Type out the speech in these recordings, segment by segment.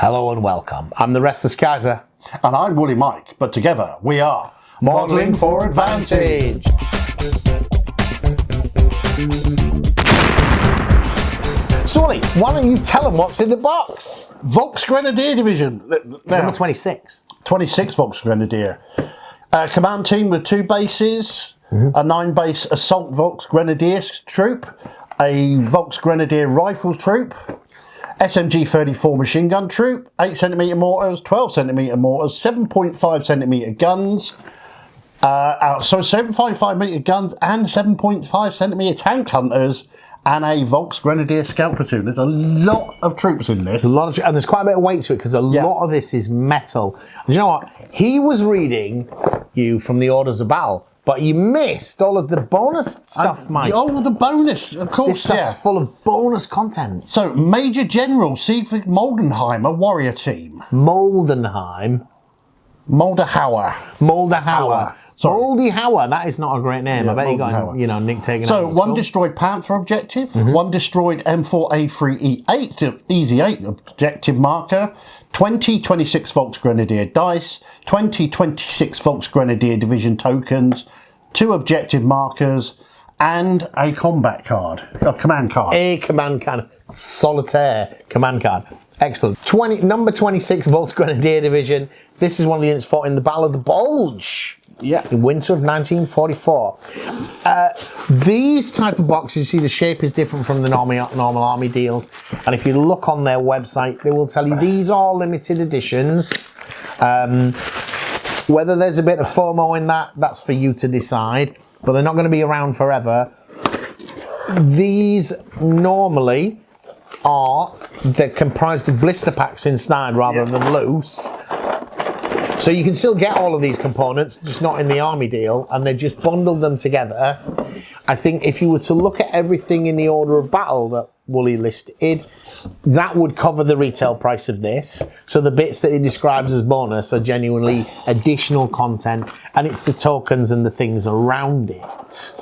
Hello and welcome. I'm the Restless Kaiser. And I'm Woolly Mike, but together we are Modelling for Advantage. So, Woolly, why don't you tell them what's in the box? Volksgrenadierdivision. Number 26. 26 Volksgrenadier. Command team with 2 bases, a 9-base assault Volksgrenadier troop, a Volksgrenadier rifle troop, SMG 34 machine gun troop, 8cm mortars, 12cm mortars, 7.5cm guns, 7.5mm guns and 7.5cm tank hunters, and a Volksgrenadier scout platoon. There's a lot of troops in this. And there's quite a bit of weight to it because a lot of this is metal. And you know what? He was reading you from the orders of battle, but you missed all of the bonus stuff, Mike. Oh, the bonus, of course. This stuff's full of bonus content. So, Major General Siegfried Moldenheimer warrior team. Moldenheimer. Moldy Hauer, that is not a great name. Yeah, I bet you got, Nick taken So, out. one destroyed Panther objective, one destroyed M4A3E8, Easy 8 objective marker, 26 Volksgrenadier dice, 26 Volksgrenadier division tokens, 2 objective markers, and a combat card, a command card. A command card, solitaire command card. Excellent. Number 26 Volksgrenadier Division. This is one of the units fought in the Battle of the Bulge. Yeah. In winter of 1944. These type of boxes, you see the shape is different from the normal army deals. And if you look on their website, they will tell you these are limited editions. Whether there's a bit of FOMO in that, that's for you to decide. But they're not going to be around forever. These normally they're comprised of blister packs inside rather than loose. So you can still get all of these components, just not in the army deal, and they've just bundled them together. I think if you were to look at everything in the order of battle that Woolly listed, that would cover the retail price of this. So the bits that he describes as bonus are genuinely additional content, and it's the tokens and the things around it.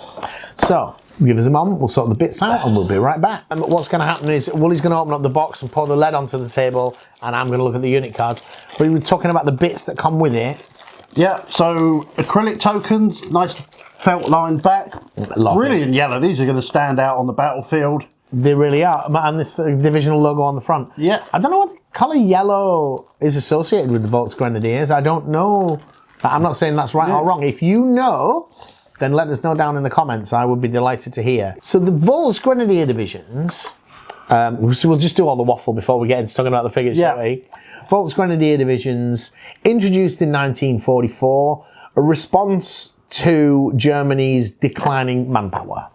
So, give us a moment, we'll sort the bits out and we'll be right back. And what's going to happen is Woolly's going to open up the box and pour the lead onto the table, and I'm going to look at the unit cards. We were talking about the bits that come with it. Yeah, so acrylic tokens, nice felt lined back. Brilliant yellow. These are going to stand out on the battlefield. They really are. And this divisional logo on the front. Yeah. I don't know what colour yellow is associated with the Volksgrenadiers. I don't know. I'm not saying that's right or wrong. If you know, then let us know down in the comments. I would be delighted to hear. So the Volksgrenadier divisions, we'll just do all the waffle before we get into talking about the figures, shall we? Volksgrenadier divisions, introduced in 1944, a response to Germany's declining manpower.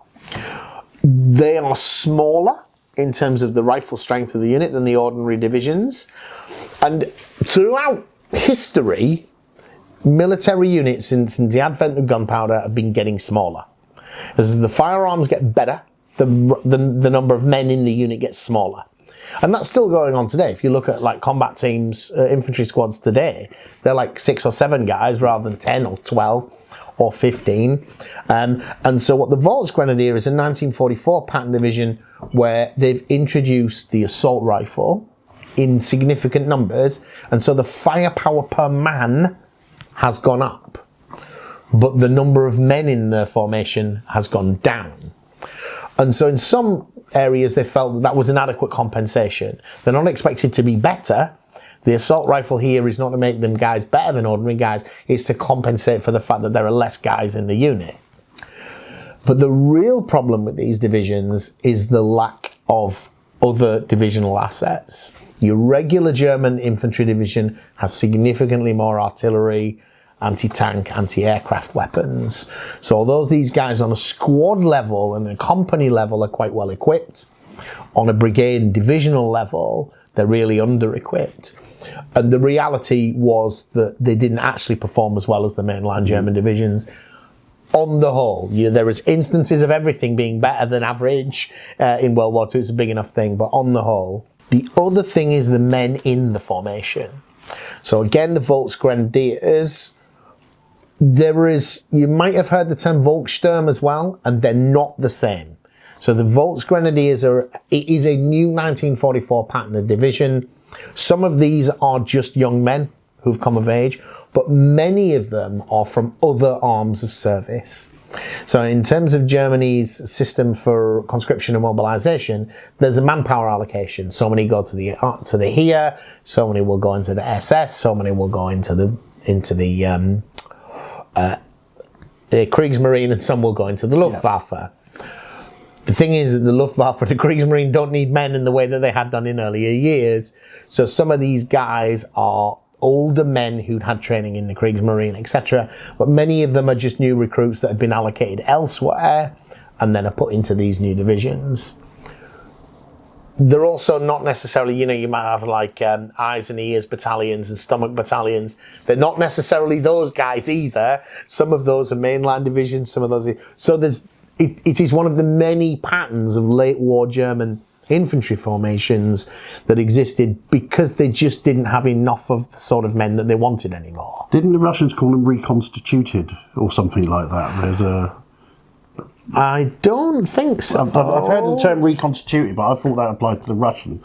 They are smaller in terms of the rifle strength of the unit than the ordinary divisions. And throughout history, military units since the advent of gunpowder have been getting smaller. As the firearms get better, the number of men in the unit gets smaller. And that's still going on today. If you look at like combat teams, infantry squads today, they're like 6 or 7 guys rather than 10 or 12 or 15. And so what the Volksgrenadier is a 1944 pattern division where they've introduced the assault rifle in significant numbers. And so the firepower per man has gone up, but the number of men in the formation has gone down. And so in some areas they felt that was an adequate compensation. They're not expected to be better. The assault rifle here is not to make them guys better than ordinary guys, it's to compensate for the fact that there are less guys in the unit. But the real problem with these divisions is the lack of other divisional assets. Your regular German infantry division has significantly more artillery, anti-tank, anti-aircraft weapons. So although these guys on a squad level and a company level are quite well equipped, on a brigade and divisional level, they're really under-equipped. And the reality was that they didn't actually perform as well as the mainline German divisions. On the whole, there is instances of everything being better than average in World War II. It's a big enough thing, but on the whole. The other thing is the men in the formation. So again, the Volksgrenadiers, you might have heard the term Volkssturm as well, and they're not the same. So the Volksgrenadiers it is a new 1944 pattern of division. Some of these are just young men who've come of age, but many of them are from other arms of service. So in terms of Germany's system for conscription and mobilization, there's a manpower allocation. So many go to the Heer, so many will go into the SS, so many will go into the Kriegsmarine, and some will go into the Luftwaffe. Yeah. The thing is that the Luftwaffe and the Kriegsmarine don't need men in the way that they had done in earlier years. So some of these guys are older men who'd had training in the Kriegsmarine, etc. But many of them are just new recruits that had been allocated elsewhere and then are put into these new divisions. They're also not necessarily, you might have like eyes and ears battalions and stomach battalions. They're not necessarily those guys either. Some of those are mainline divisions, some of those are, so it is one of the many patterns of late war German infantry formations that existed because they just didn't have enough of the sort of men that they wanted anymore. Didn't the Russians call them reconstituted or something like that? I don't think so. I've heard the term reconstituted, but I thought that applied to the Russian.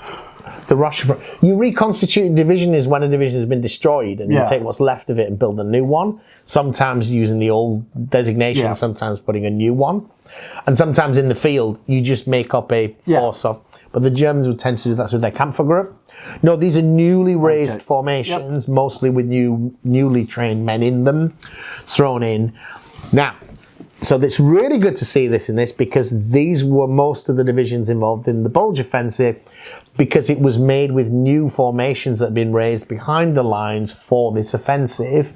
You reconstitute a division is when a division has been destroyed and you take what's left of it and build a new one. Sometimes using the old designation, sometimes putting a new one. And sometimes in the field, you just make up a force of, but the Germans would tend to do that with their Kampfer group. No, these are newly raised formations, mostly with newly trained men in them, thrown in. Now, so it's really good to see this in this because these were most of the divisions involved in the Bulge offensive because it was made with new formations that had been raised behind the lines for this offensive.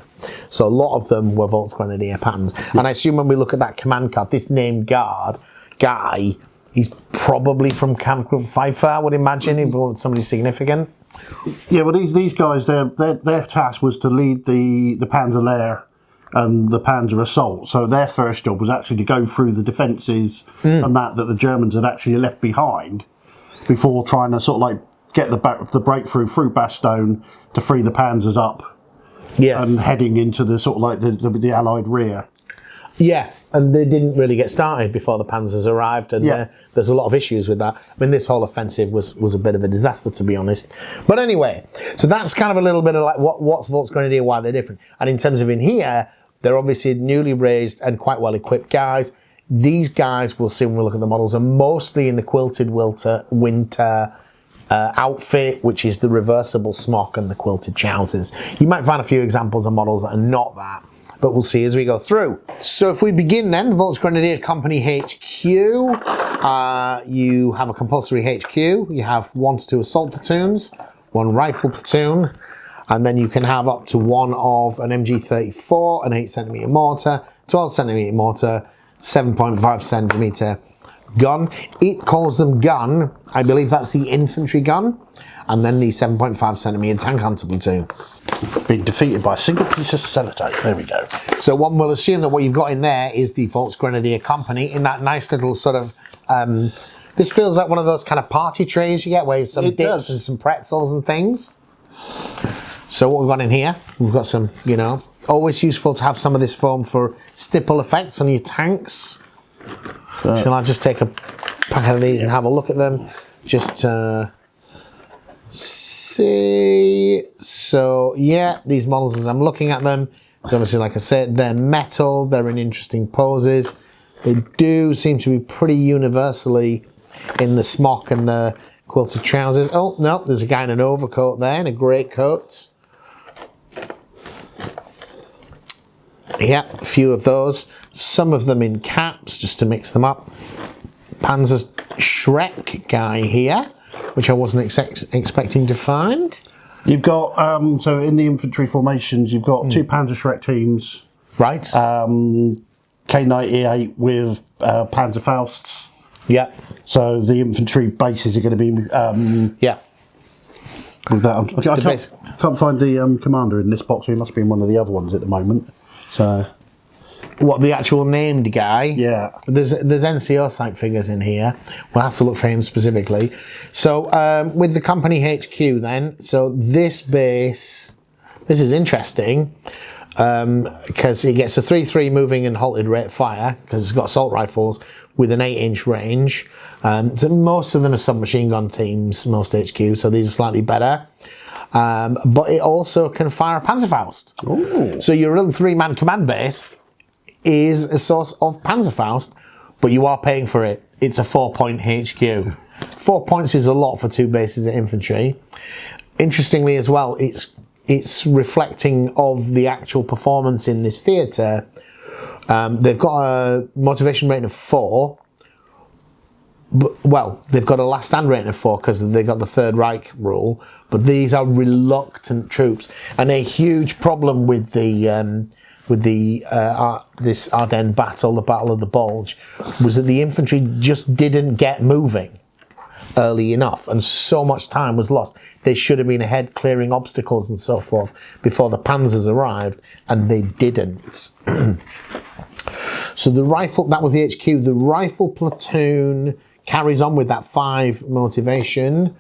So a lot of them were Volksgrenadier patterns. And I assume when we look at that command card, this named guy, he's probably from Camp Group Pfeiffer, I would imagine, somebody significant. Yeah, well, these guys, their task was to lead the Panzer Lehr and the Panzer Assault. So their first job was actually to go through the defences and that the Germans had actually left behind before trying to sort of like get the breakthrough through Bastogne to free the Panzers up. Yes. And heading into the sort of like the Allied rear. Yeah, and they didn't really get started before the Panzers arrived, and there's a lot of issues with that. I mean, this whole offensive was a bit of a disaster, to be honest. But anyway, so that's kind of a little bit of like what's Volksgrenadier, why they're different. And in terms of in here, they're obviously newly raised and quite well equipped guys. These guys, we'll see when we look at the models, are mostly in the quilted winter outfit, which is the reversible smock and the quilted trousers. You might find a few examples of models that are not that, but we'll see as we go through. So if we begin then, the Volksgrenadier Company HQ, you have a compulsory HQ, you have 1 to 2 assault platoons, 1 rifle platoon, and then you can have up to 1 of an MG34, an 8cm mortar, 12cm mortar, 7.5cm gun. It calls them gun. I believe that's the infantry gun, and then the 7.5cm tank hunter platoon. Being defeated by a single piece of sellotape. There we go. So one will assume that what you've got in there is the Volksgrenadier Company in that nice little sort of. This feels like one of those kind of party trays you get where there's some dips and some pretzels and things. So what we've got in here, we've got some, always useful to have some of this foam for stipple effects on your tanks. Shall I just take a packet of these and have a look at them? Just see. So yeah, these models as I'm looking at them, obviously like I said, they're metal, they're in interesting poses. They do seem to be pretty universally in the smock and the quilted trousers. Oh no, there's a guy in an overcoat there, in a great coat. Yeah, a few of those. Some of them in caps, just to mix them up. Panzer Shrek guy here, which I wasn't expecting to find. You've got, so in the infantry formations, you've got 2 Panzer Shrek teams. Right. K98 with Panzer Fausts. Yeah. So the infantry bases are going to be... yeah. With that, I can't find the commander in this box. He must be in one of the other ones at the moment. So, what, the actual named guy? Yeah. There's NCO site figures in here. We'll have to look for him specifically. So with the company HQ then, so this base, this is interesting. because it gets a 3-3 moving and halted rate of fire, because it's got assault rifles with an 8-inch range. So most of them are submachine gun teams, most HQ, so these are slightly better. But it also can fire a Panzerfaust. Ooh. So your little 3-man command base is a source of Panzerfaust, but you are paying for it. It's a 4-point HQ. 4 points is a lot for 2 bases of infantry. Interestingly as well, it's reflecting of the actual performance in this theatre. They've got a motivation rating of 4. But, well, they've got a last stand rating of 4 because they've got the Third Reich rule. But these are reluctant troops, and a huge problem with this Ardennes battle, the Battle of the Bulge, was that the infantry just didn't get moving early enough, and so much time was lost. They should have been ahead clearing obstacles and so forth before the panzers arrived, and they didn't. So the rifle, that was the HQ. The rifle platoon carries on with that 5 motivation.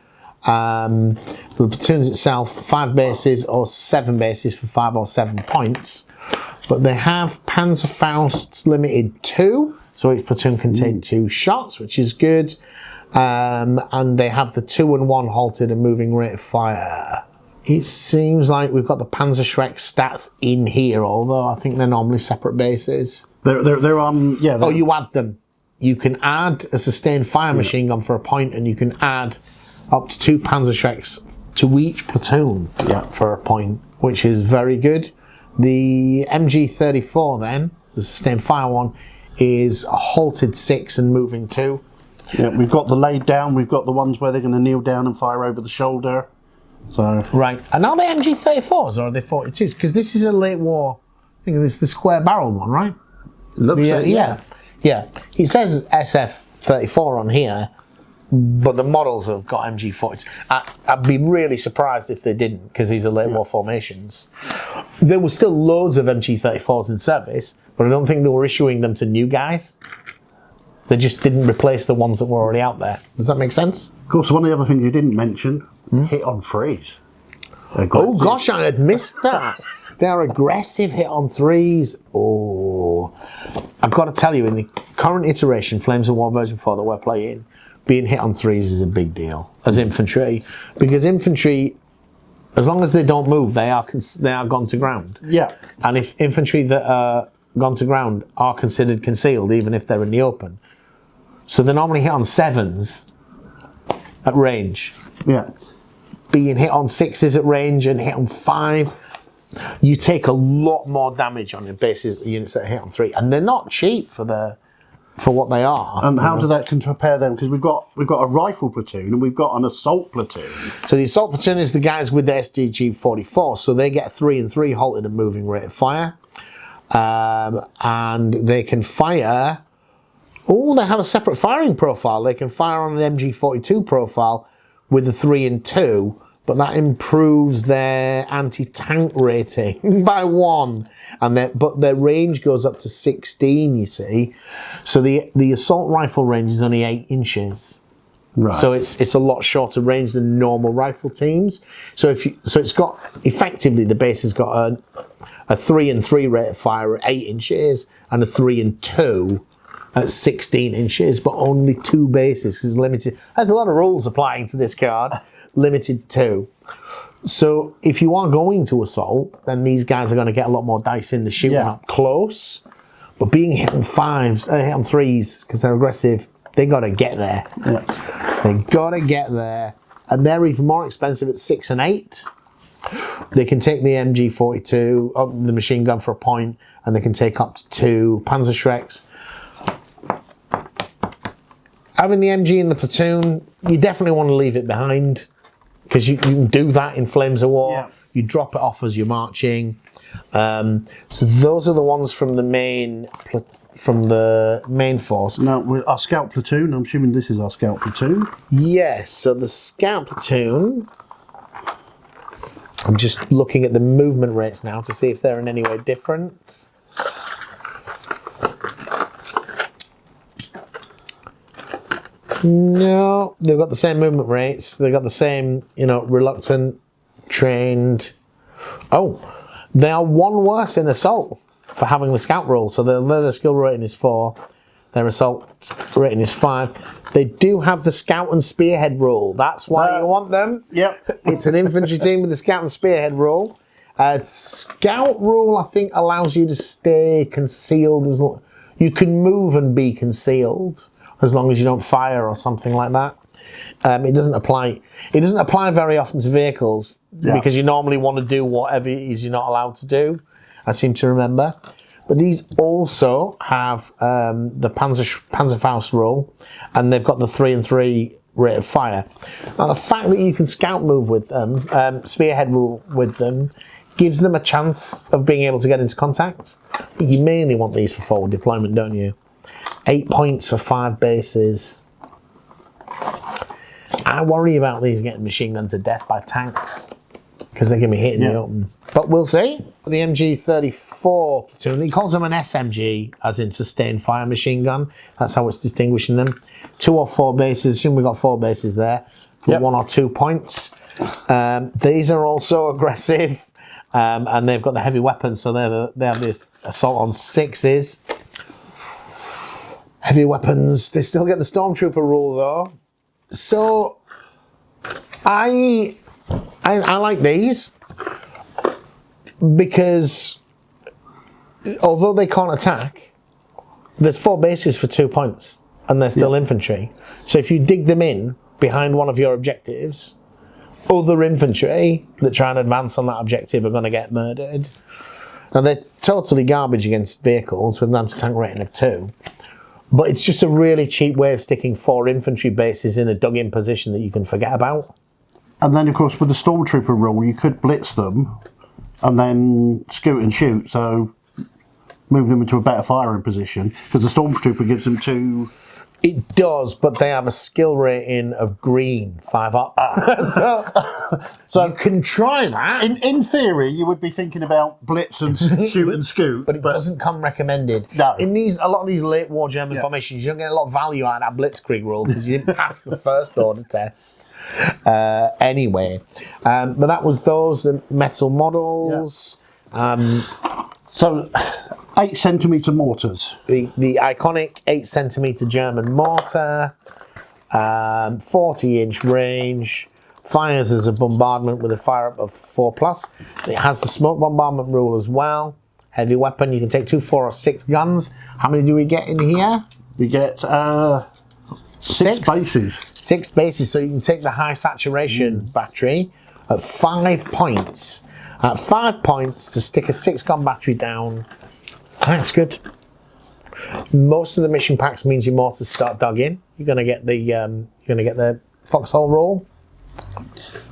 The platoons itself, 5 bases or 7 bases for 5 or 7 points. But they have Panzerfausts limited 2, so each platoon can take 2 shots, which is good. And they have the 2 and 1 halted and moving rate of fire. It seems like we've got the Panzerschreck stats in here, although I think they're normally separate bases. Yeah. Oh, you add them. You can add a sustained fire machine gun for a point, and you can add up to 2 Panzerschrecks to each platoon for a point, which is very good. The MG34 then, the sustained fire one, is a halted 6 and moving 2. Yeah, we've got the laid down, we've got the ones where they're going to kneel down and fire over the shoulder. So right, and are they MG34s or are they 42s? Because this is a late war, I think this is the square barrel one, right? Looks like, yeah. It says SF34 on here, but the models have got MG40s. I'd be really surprised if they didn't, because these are late war formations. There were still loads of MG34s in service, but I don't think they were issuing them to new guys. They just didn't replace the ones that were already out there. Does that make sense? Of course, one of the other things you didn't mention, hit on threes. Oh gosh, I had missed that. They're aggressive hit on 3s. Oh, I've got to tell you, in the current iteration, Flames of War version 4 that we're playing, being hit on 3s is a big deal as infantry, because infantry, as long as they don't move, they are gone to ground. Yeah. And if infantry that are gone to ground are considered concealed, even if they're in the open, so they're normally hit on 7s at range. Yeah. Being hit on 6s at range and hit on 5s, you take a lot more damage on your bases units that are hit on 3, and they're not cheap for what they are. And how do that compare them? Because we've got a rifle platoon and we've got an assault platoon. So the assault platoon is the guys with the SDG-44, so they get a 3 and 3 halted and moving rate of fire, and they can fire. Oh, they have a separate firing profile. They can fire on an MG42 profile with a 3 and 2, but that improves their anti-tank rating by 1, but their range goes up to 16. You see, so the assault rifle range is only 8 inches. Right. So it's a lot shorter range than normal rifle teams. So it's got, effectively, the base has got a 3 and 3 rate of fire at 8 inches and a 3 and 2 at 16 inches, but only 2 bases because limited. There's a lot of rules applying to this card. Limited 2. So if you are going to assault, then these guys are going to get a lot more dice in the shooting up close. But being hit on 5s, hit on 3s, because they're aggressive, they got to get there. Yeah. They got to get there, and they're even more expensive at 6 and 8. They can take the MG42, the machine gun for a point, and they can take up to 2 Panzerschrecks. Having the MG in the platoon, you definitely want to leave it behind, because you can do that in Flames of War. Yeah. You drop it off as you're marching. So those are the ones from the main force. Now, with our scout platoon, I'm assuming this is our scout platoon. Yes, so the scout platoon, I'm just looking at the movement rates now to see if they're in any way different. No, they've got the same movement rates. They've got the same, reluctant, trained. Oh, They are one worse in assault for having the scout rule. So their skill rating is 4, their assault rating is 5. They do have the scout and spearhead rule. That's why you want them. Yep. It's an infantry team with the scout and spearhead rule. Scout rule, I think, allows you to stay concealed. You can move and be concealed as long as you don't fire or something like that. It doesn't apply. It doesn't apply very often to vehicles because you normally want to do whatever it is you're not allowed to do. I seem to remember. But these also have the Panzerfaust rule, and they've got the 3 and 3 rate of fire. Now, the fact that you can scout move with them, spearhead rule with them, gives them a chance of being able to get into contact. But you mainly want these for forward deployment, don't you? 8 points for 5 bases. I worry about these getting machine gunned to death by tanks because they're going to be hitting the open. But we'll see. The MG34 platoon, he calls them an SMG, as in sustained fire machine gun. That's how it's distinguishing them. 2 or 4 bases. Assume we've got 4 bases there for 1 or 2 points. These are also aggressive, and they've got the heavy weapons, so they have this assault on 6s. Heavy weapons. They still get the Stormtrooper rule though. So I like these because although they can't attack, there's 4 bases for 2 points and they're still infantry. So if you dig them in behind one of your objectives, other infantry that try and advance on that objective are going to get murdered. Now they're totally garbage against vehicles with an anti-tank rating of 2. But it's just a really cheap way of sticking 4 infantry bases in a dug-in position that you can forget about. And then, of course, with the Stormtrooper rule, you could blitz them and then scoot and shoot, so move them into a better firing position, because the Stormtrooper gives them 2... It does, but they have a skill rating of green, 5 up. So you can try that. In theory, you would be thinking about blitz and shoot and scoot. But it doesn't come recommended. No. In a lot of these late war German formations, you don't get a lot of value out of that blitzkrieg rule because you didn't pass the first order test. Anyway. But that was those metal models. So 8cm mortars. The iconic 8cm German mortar, 40-inch range, fires as a bombardment with a fire up of 4+. It has the smoke bombardment rule as well. Heavy weapon, you can take 2, 4 or 6 guns. How many do we get in here? We get 6 bases. 6 bases, so you can take the high saturation battery at 5 points. At 5 points to stick a 6-gun battery down. That's good. Most of the mission packs means your mortars start dug in. You're going to get the foxhole roll.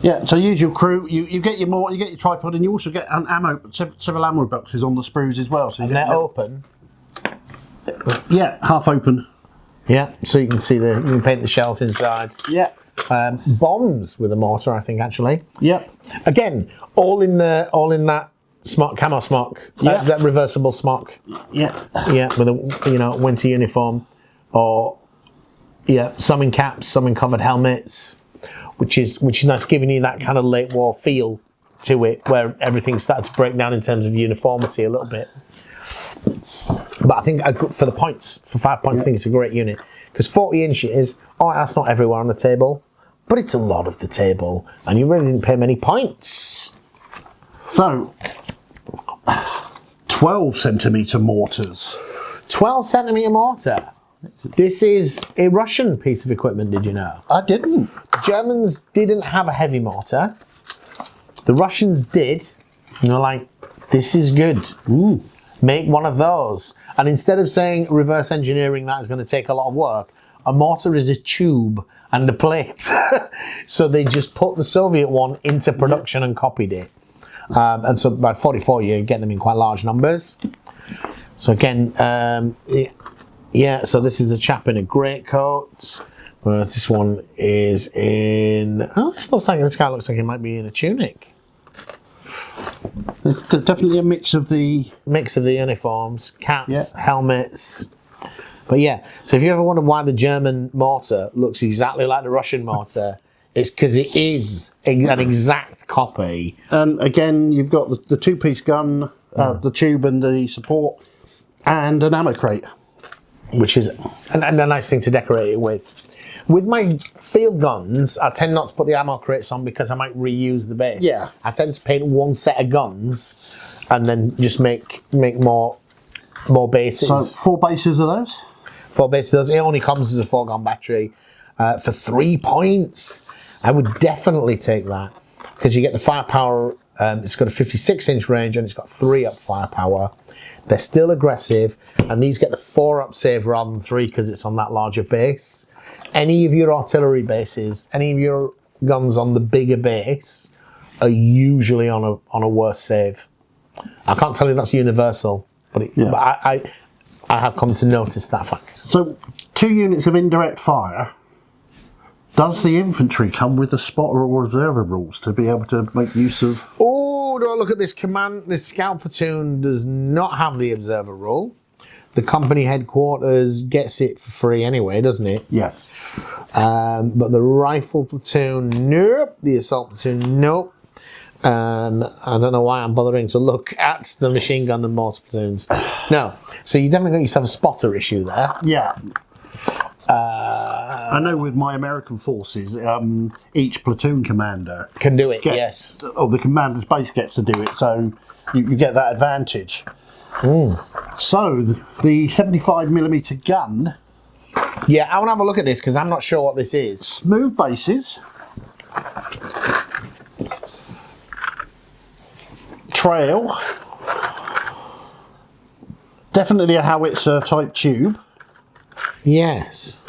Yeah, so use your crew. You get your mortar, you get your tripod, and you also get an several ammo boxes on the sprues as well. So they're open. Yeah, half open. Yeah, so you can see you can paint the shells inside. Yeah. Bombs with a mortar, I think, actually. Yeah. Again, all in that smock, camo smock, that reversible smock. Yeah. Yeah, with a winter uniform, or some in caps, some in covered helmets, which is nice, giving you that kind of late war feel to it, where everything started to break down in terms of uniformity a little bit. But I think for the points, for 5 points, I think it's a great unit because 40 inches. Oh, that's not everywhere on the table, but it's a lot of the table, and you really didn't pay many points. So, 12cm mortars. 12cm mortar. This is a Russian piece of equipment, did you know? I didn't. The Germans didn't have a heavy mortar. The Russians did. And they're like, this is good. Make one of those. And instead of saying reverse engineering, that is going to take a lot of work, a mortar is a tube and a plate. So they just put the Soviet one into production and copied it. And so by 44, you get them in quite large numbers. So again, so this is a chap in a greatcoat, whereas this one is in, this guy looks like he might be in a tunic. It's definitely a mix of the uniforms, caps, helmets. But yeah, so if you ever wondered why the German mortar looks exactly like the Russian mortar, It's because it is an exact copy. And again, you've got the two-piece gun, the tube and the support, and an ammo crate. Which is a nice thing to decorate it with. With my field guns, I tend not to put the ammo crates on because I might reuse the base. Yeah. I tend to paint one set of guns and then just make more bases. So 4 bases of those? 4 bases of those. It only comes as a 4-gun battery for 3 points. I would definitely take that because you get the firepower. It's got a 56-inch range and it's got 3-up firepower. They're still aggressive, and these get the 4-up save rather than 3 because it's on that larger base. Any of your artillery bases, any of your guns on the bigger base are usually on a worse save. I can't tell you that's universal, but I have come to notice that fact. So 2 units of indirect fire. Does the infantry come with the spotter or observer rules to be able to make use of? Oh, don't look at this command. This scout platoon does not have the observer rule. The company headquarters gets it for free anyway, doesn't it? Yes. But the rifle platoon, nope. The assault platoon, nope. I don't know why I'm bothering to look at the machine gun and mortar platoons. No. So you definitely got yourself a spotter issue there. Yeah. I know with my American forces, each platoon commander can do it, yes. Or the commander's base gets to do it, so you get that advantage. So, the 75mm gun. Yeah, I want to have a look at this because I'm not sure what this is. Smooth bases. Trail. Definitely a howitzer type tube. Yes.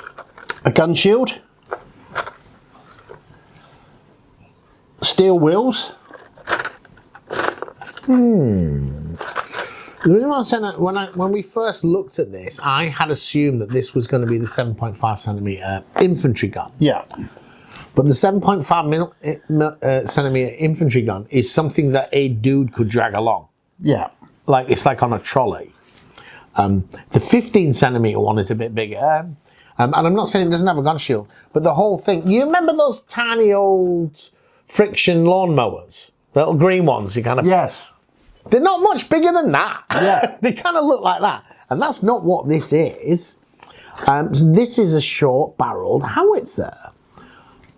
A gun shield. Steel wheels. The reason why I'm saying that, when we first looked at this, I had assumed that this was going to be the 7.5cm infantry gun. Yeah. But the 7.5cm infantry gun is something that a dude could drag along. Yeah. Like, it's like on a trolley. The 15cm one is a bit bigger. And I'm not saying it doesn't have a gun shield, but the whole thing, you remember those tiny old friction lawnmowers? The little green ones, you kind of... Yes. They're not much bigger than that. Yeah. They kind of look like that. And that's not what this is. So this is a short-barreled howitzer.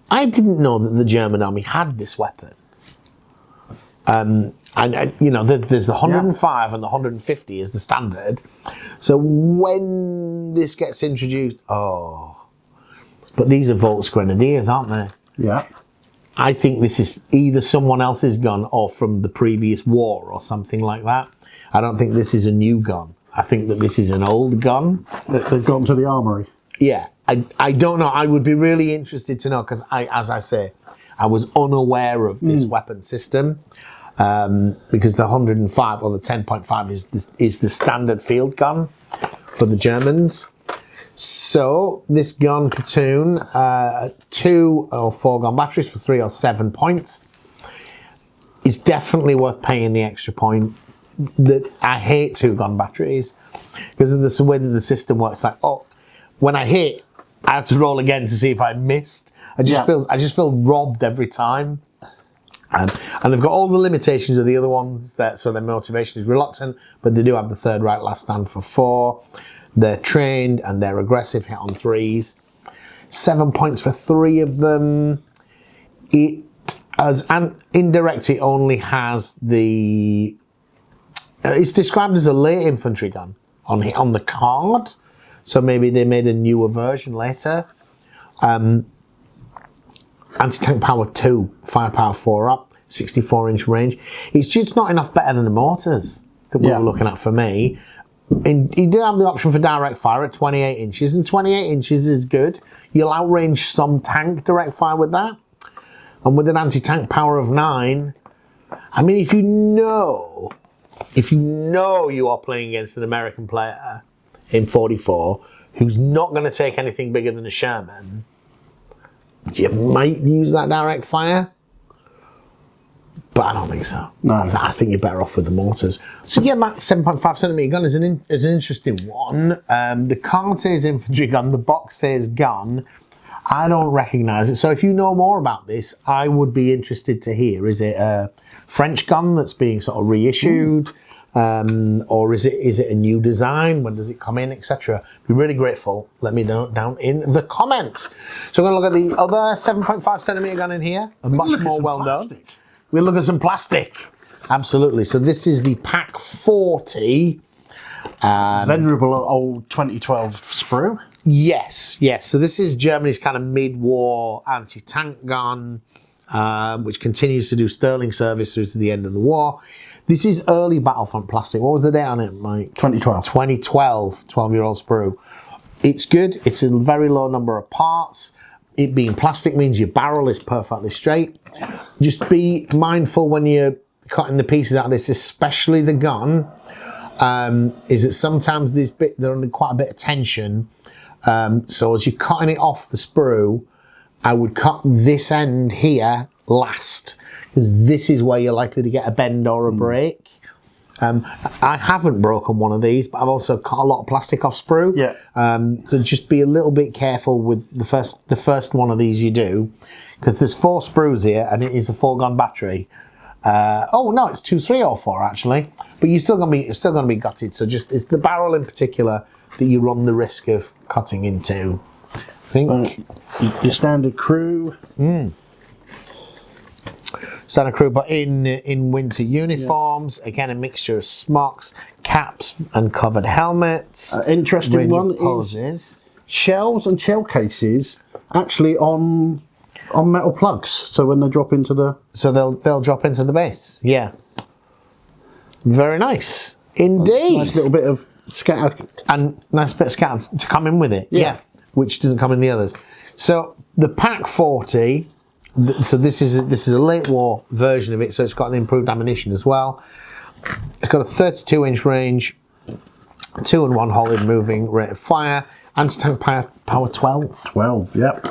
I didn't know that the German army had this weapon. And you know, there's the 105 and the 150 is the standard. So when this gets introduced, but these are Volksgrenadierdivision, aren't they? Yeah. I think this is either someone else's gun or from the previous war or something like that. I don't think this is a new gun. I think that this is an old gun. They've gone to the armory. Yeah, I don't know. I would be really interested to know because as I say, I was unaware of this weapon system because the 105 or the 10.5 is the standard field gun for the Germans. So this gun platoon, 2 or 4 gun batteries for 3 or 7 points, is definitely worth paying the extra point. That I hate 2 gun batteries because of the way that the system works. Like, when I hit, I have to roll again to see if I missed. I just feel robbed every time. And they've got all the limitations of the other ones, so their motivation is reluctant, but they do have the third right last stand for 4. They're trained and they're aggressive, hit on 3s. 7 points for 3 of them. It, as an indirect, it only has the... it's described as a late infantry gun on the card. So maybe they made a newer version later. Anti-tank power 2, firepower 4 up, 64-inch range. It's just not enough better than the mortars that we were looking at for me. And you do have the option for direct fire at 28 inches, and 28 inches is good. You'll outrange some tank direct fire with that. And with an anti-tank power of 9, I mean, if you know you are playing against an American player in 44 who's not going to take anything bigger than a Sherman, you might use that direct fire. But I don't think so. No. I think you're better off with the mortars. So yeah, that 7.5cm gun is an interesting one. The card says infantry gun, the box says gun. I don't recognise it. So if you know more about this, I would be interested to hear. Is it a French gun that's being sort of reissued? Or is it a new design? When does it come in, etc.? Be really grateful. Let me know down in the comments. So we're going to look at the other 7.5cm gun in here, a much more well-known. We'll look at some plastic. Absolutely. So this is the Pack 40. Venerable old 2012 sprue. Yes, yes. So this is Germany's kind of mid-war anti-tank gun, which continues to do sterling service through to the end of the war. This is early Battlefront plastic. What was the date on it, Mike? 2012. 2012, 12-year-old sprue. It's good. It's a very low number of parts. It being plastic means your barrel is perfectly straight. Just be mindful when you're cutting the pieces out of this, especially the gun, is that sometimes they're under quite a bit of tension. So as you're cutting it off the sprue, I would cut this end here last, because this is where you're likely to get a bend or a break. I haven't broken one of these, but I've also cut a lot of plastic off sprue. Yeah. So just be a little bit careful with the first one of these you do, because there's 4 sprues here and it is a 4-gun battery. Oh no, it's 2, 3 or 4 actually, but you're still gonna be gutted. So just it's the barrel in particular that you run the risk of cutting into. I think your standard crew. Standard crew, but in winter uniforms. Yeah. Again, a mixture of smocks, caps, and covered helmets. Interesting one is shells and shell cases actually on metal plugs. So when they drop into the they'll drop into the base. Yeah. Very nice indeed. Nice little bit of scatter and nice bit of scatter to come in with it. Yeah. Which doesn't come in the others. So the Pack 40. So this is a late war version of it, so it's got the improved ammunition as well. It's got a 32-inch range, 2 and 1 Holland moving rate of fire, anti-tank power 12. 12, yep.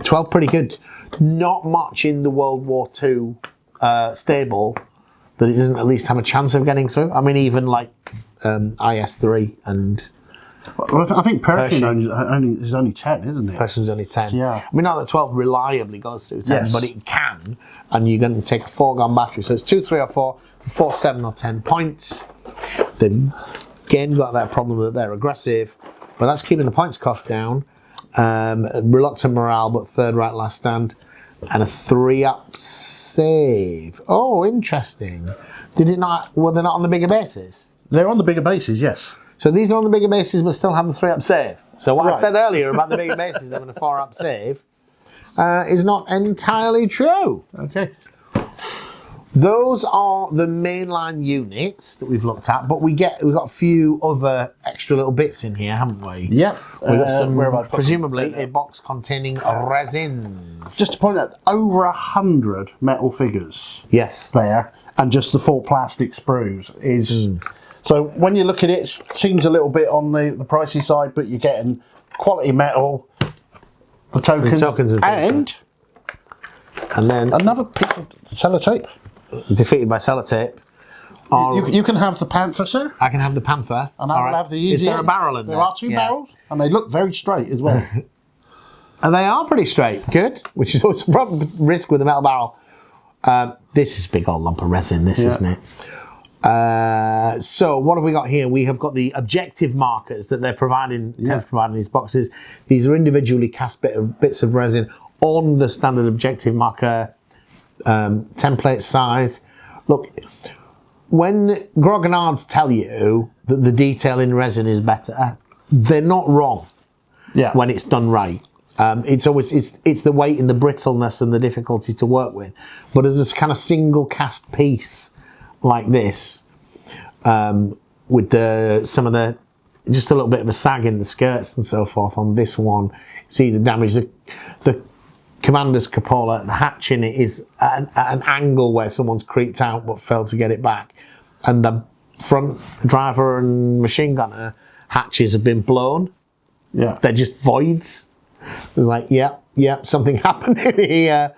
12, pretty good. Not much in the World War II stable that it doesn't at least have a chance of getting through. I mean, even like IS-3 and... Well, I think Pershing is only 10, isn't it? Pershing's only 10. Yeah. I mean, not that 12 reliably goes through 10, yes. But it can, and you're going to take a 4-gun battery. So it's 2, 3 or 4, 4, 7 or 10 points. They've again got that problem that they're aggressive, but that's keeping the points cost down. Reluctant morale, but 3rd right last stand, and a 3-up save. Oh, interesting. Did it not? Were they not on the bigger bases? They're on the bigger bases, yes. So these are on the bigger bases, but still have the 3-up save. So what I said earlier about the bigger bases having a 4-up save is not entirely true. Okay. Those are the mainline units that we've looked at, but we've got a few other extra little bits in here, haven't we? Yep. We've got some, presumably, a box containing resins. Just to point out, over 100 metal figures. Yes. There, and just the 4 plastic sprues is... So when you look at it, it seems a little bit on the pricey side, but you're getting quality metal, the tokens and then another piece of sellotape. Defeated by sellotape. You can have the Panther, sir. I can have the Panther. And I will have the Easy. Is there a barrel in there? There are 2 barrels, and they look very straight as well. And they are pretty straight. Good. Which is always a problem, risk with a metal barrel. This is a big old lump of resin, isn't it? So what have we got here? We have got the objective markers that they're providing, providing these boxes. These are individually cast bits of resin on the standard objective marker template size. Look, when grognards tell you that the detail in resin is better, they're not wrong. Yeah. When it's done right. It's always it's the weight and the brittleness and the difficulty to work with. But as this kind of single cast piece like this, with some of the just a little bit of a sag in the skirts and so forth on this one, see the damage. The commander's cupola, the hatch in it is at an angle where someone's creeped out but failed to get it back, and the front driver and machine gunner hatches have been blown. Yeah, they're just voids. It's like, yeah, something happened in here.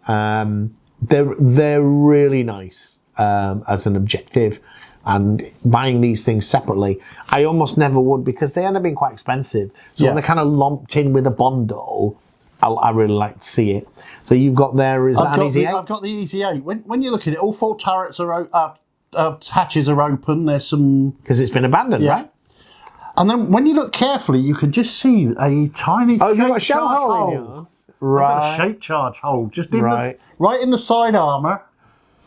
They're really nice as an objective, and buying these things separately, I almost never would, because they end up being quite expensive. So when they're kind of lumped in with a bundle, I really like to see it. So you've got there, is that an Easy 8? I've got the Easy 8. When you look at it, all 4 turrets are hatches are open. There's some... Because it's been abandoned, right? And then when you look carefully, you can just see a tiny you've got a shell hole in yours? Right. A shape charge hole just in right in the side armour.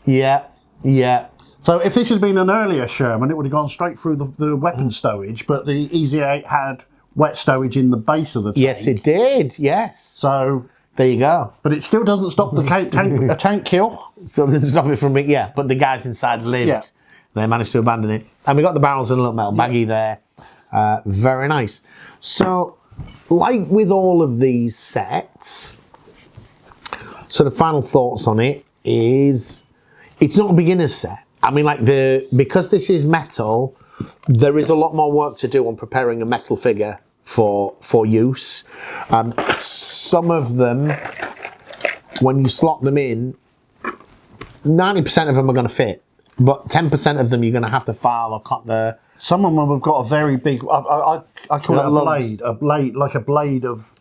Yeah, yeah. So if this had been an earlier Sherman, it would have gone straight through the weapon stowage, but the Easy 8 had wet stowage in the base of the tank. Yes, it did, yes. So... there you go. But it still doesn't stop the tank kill. Still doesn't stop it from being, but the guys inside lived. Yeah. They managed to abandon it. And we got the barrels in a little metal baggie there. Very nice. So, like with all of these sets, so the final thoughts on it is, it's not a beginner's set. I mean, like because this is metal, there is a lot more work to do on preparing a metal figure for use. Some of them, when you slot them in, 90% of them are going to fit, but 10% of them you're going to have to file or cut the... Some of them have got a very big, I call it a blade, like a blade of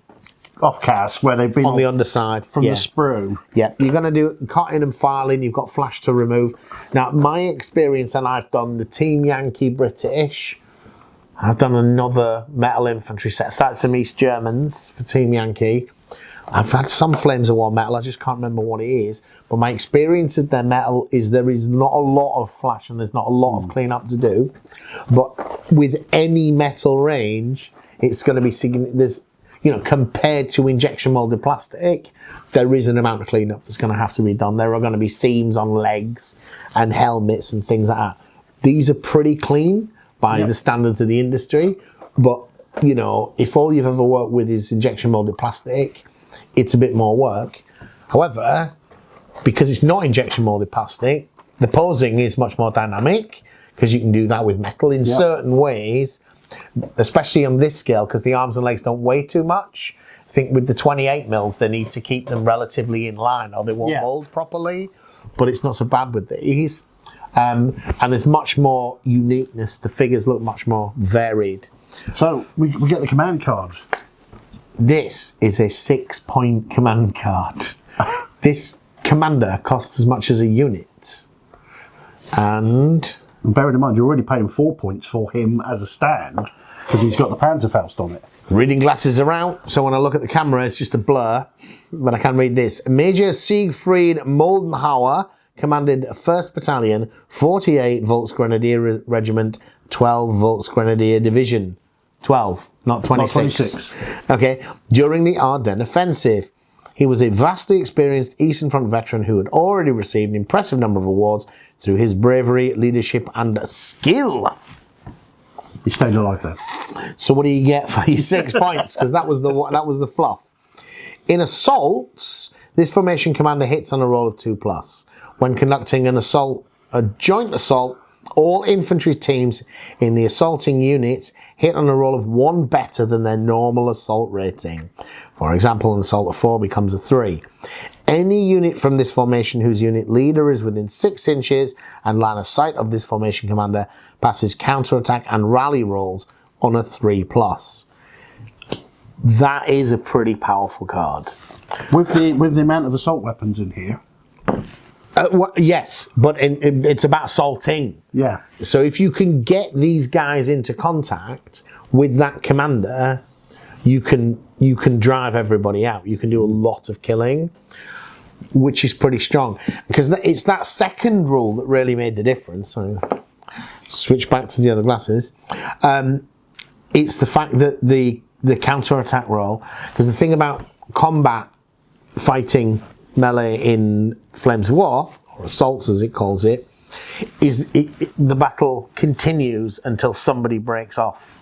offcast where they've been on the underside from the sprue. Yeah, you're going to do cutting and filing, you've got flash to remove. Now, my experience, and I've done the Team Yankee British, I've done another metal infantry set. So that's some East Germans for Team Yankee. I've had some Flames of War metal, I just can't remember what it is. But my experience of their metal is there is not a lot of flash and there's not a lot of cleanup to do. But with any metal range, it's going to be, there's, compared to injection molded plastic, there is an amount of cleanup that's going to have to be done. There are going to be seams on legs and helmets and things like that. These are pretty clean by the standards of the industry, but if all you've ever worked with is injection molded plastic, it's a bit more work. However, because it's not injection molded plastic, the posing is much more dynamic, because you can do that with metal in certain ways, especially on this scale, because the arms and legs don't weigh too much. I think with the 28 mils, they need to keep them relatively in line or they won't mold properly, but it's not so bad with these. And there's much more uniqueness. The figures look much more varied. So we get the command card. This is a 6-point command card. This commander costs as much as a unit. And bearing in mind, you're already paying 4 points for him as a stand, because he's got the Panzerfaust on it. Reading glasses are out, so when I look at the camera, it's just a blur, but I can read this. Major Siegfried Moldenhauer commanded 1st Battalion, 48 Volksgrenadier Regiment, 12 Volksgrenadierdivision. 12, not 26. Not 26. Okay, during the Ardennes offensive. He was a vastly experienced Eastern Front veteran who had already received an impressive number of awards through his bravery, leadership, and skill. He stayed alive then. So what do you get for your 6 points? Because that was the fluff. In assaults, this formation commander hits on a roll of 2+. When conducting an assault, a joint assault, all infantry teams in the assaulting unit hit on a roll of 1 better than their normal assault rating. For example, an assault of 4 becomes a 3. Any unit from this formation whose unit leader is within 6 inches and line of sight of this formation commander passes counterattack and rally rolls on a 3+. That is a pretty powerful card. With the amount of assault weapons in here. Yes, but it's about assaulting. Yeah. So if you can get these guys into contact with that commander, you can drive everybody out. You can do a lot of killing, which is pretty strong. Because it's that second rule that really made the difference. So switch back to the other glasses. It's the fact that the counter-attack roll, because the thing about combat fighting melee in Flames of War, or assaults as it calls it, is the battle continues until somebody breaks off.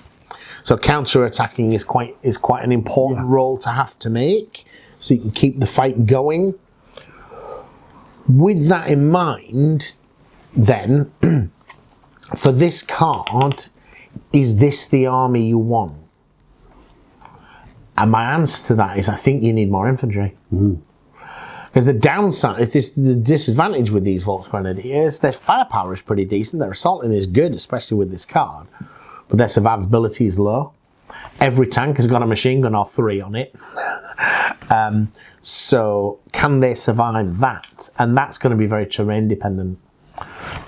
So counter-attacking is quite an important role to have to make, so you can keep the fight going. With that in mind, then, for this card, is this the army you want? And my answer to that is I think you need more infantry. Because the downside, the disadvantage with these Volksgrenadiers, their firepower is pretty decent, their assaulting is good, especially with this card, but their survivability is low. Every tank has got a machine gun or 3 on it. So can they survive that? And that's going to be very terrain dependent.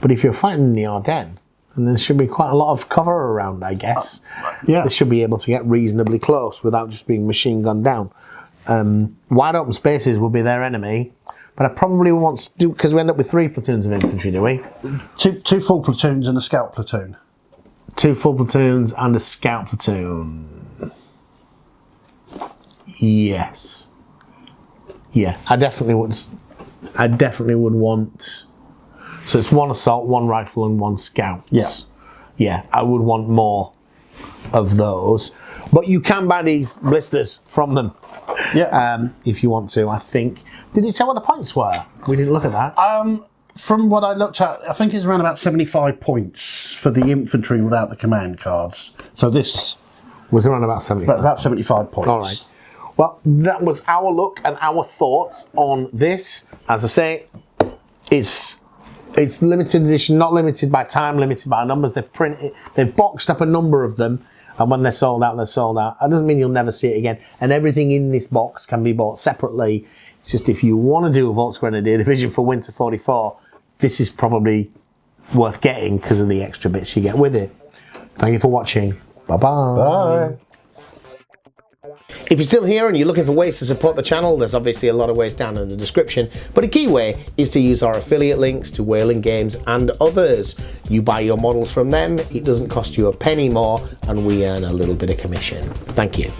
But if you're fighting in the Ardennes, and there should be quite a lot of cover around, I guess. Yeah. They should be able to get reasonably close without just being machine gunned down. Wide open spaces will be their enemy, but I probably want to do, because we end up with 3 platoons of infantry, do we? Two full platoons and a scout platoon. 2 full platoons and a scout platoon. Yes. Yeah, I definitely would want. So it's 1 assault, 1 rifle, and 1 scout. Yeah. Yeah, I would want more of those. But you can buy these blisters from them. Yeah. If you want to, I think. Did it say what the points were? We didn't look at that. From what I looked at, I think it's around about 75 points for the infantry without the command cards. So this was around about 75. About 75 points. All right. Well, that was our look and our thoughts on this. As I say, it's limited edition, not limited by time, limited by numbers. They've boxed up a number of them, and when they're sold out, they're sold out. That doesn't mean you'll never see it again. And everything in this box can be bought separately. It's just if you want to do a Volksgrenadierdivision for Winter 44, this is probably worth getting because of the extra bits you get with it. Thank you for watching. Bye-bye. Bye. If you're still here and you're looking for ways to support the channel, there's obviously a lot of ways down in the description, but a key way is to use our affiliate links to Whaling Games and others. You buy your models from them, it doesn't cost you a penny more, and we earn a little bit of commission. Thank you.